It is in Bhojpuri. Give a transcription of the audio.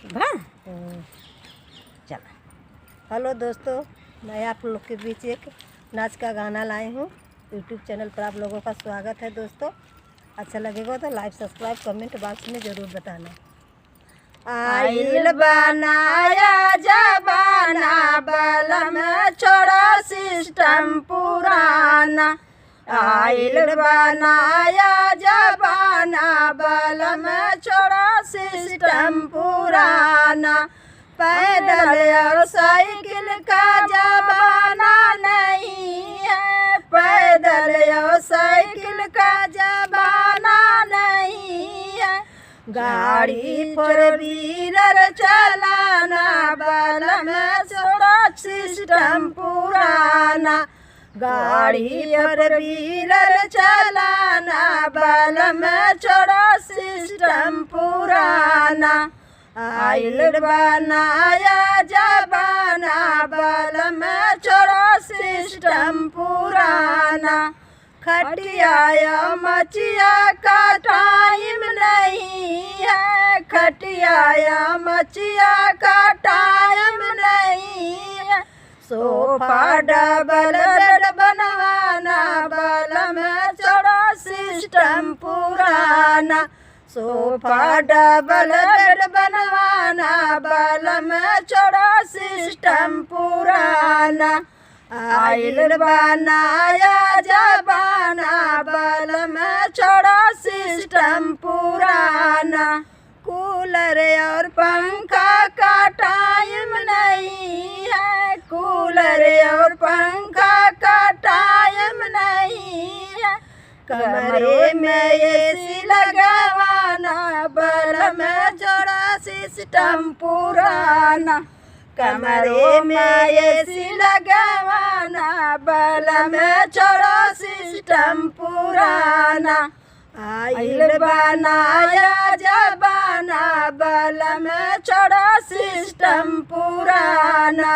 चला। हेलो दोस्तों, मैं आप लोग के बीच एक नाच का गाना लाई हूँ। यूट्यूब चैनल पर आप लोगों का स्वागत है दोस्तों। अच्छा लगेगा तो लाइक सब्सक्राइब कमेंट बॉक्स में ज़रूर बताना। आइल बनाया जबाना बलम छोड़ा सिस्टम पुराना। आइल बनाया जबाना बलम छोड़ा सिस्टम पुराना। पैदल और साइकिल का जमाना नहीं है, पैदल और साइकिल का जमाना नहीं है। गाड़ी फोर व्हीलर चलाना बलम छोड़ा सिस्टम पुराना। गाड़ी फोर व्हीलर चलाना बलम छोड़ा सिस्टम पुराना। आइल बनाया जबाना बलम छोड़ा सिस्टम पुराना। खटिया मचिया का टाइम नहीं है, खटिया मचिया का टाइम नहीं है। सोफा डबल बेड बनवाना बलम छोड़ा सिस्टम पुराना। सोफा डबल बेड बनवाना बलम छोड़ा सिस्टम पुराना। आइल बनाया जबाना बलम छोड़ा सिस्टम पुराना। कूलर और पंखा का टाइम नहीं है, कूलर और पंखा का टाइम नहीं है। कमरे में एसी लगवाना बलम छोड़ा सिस्टम पुराना। कमरे में एसी लगवाना बलम छोड़ा सिस्टम पुराना। आइल बनाया जबाना बलम छोड़ा सिस्टम पुराना।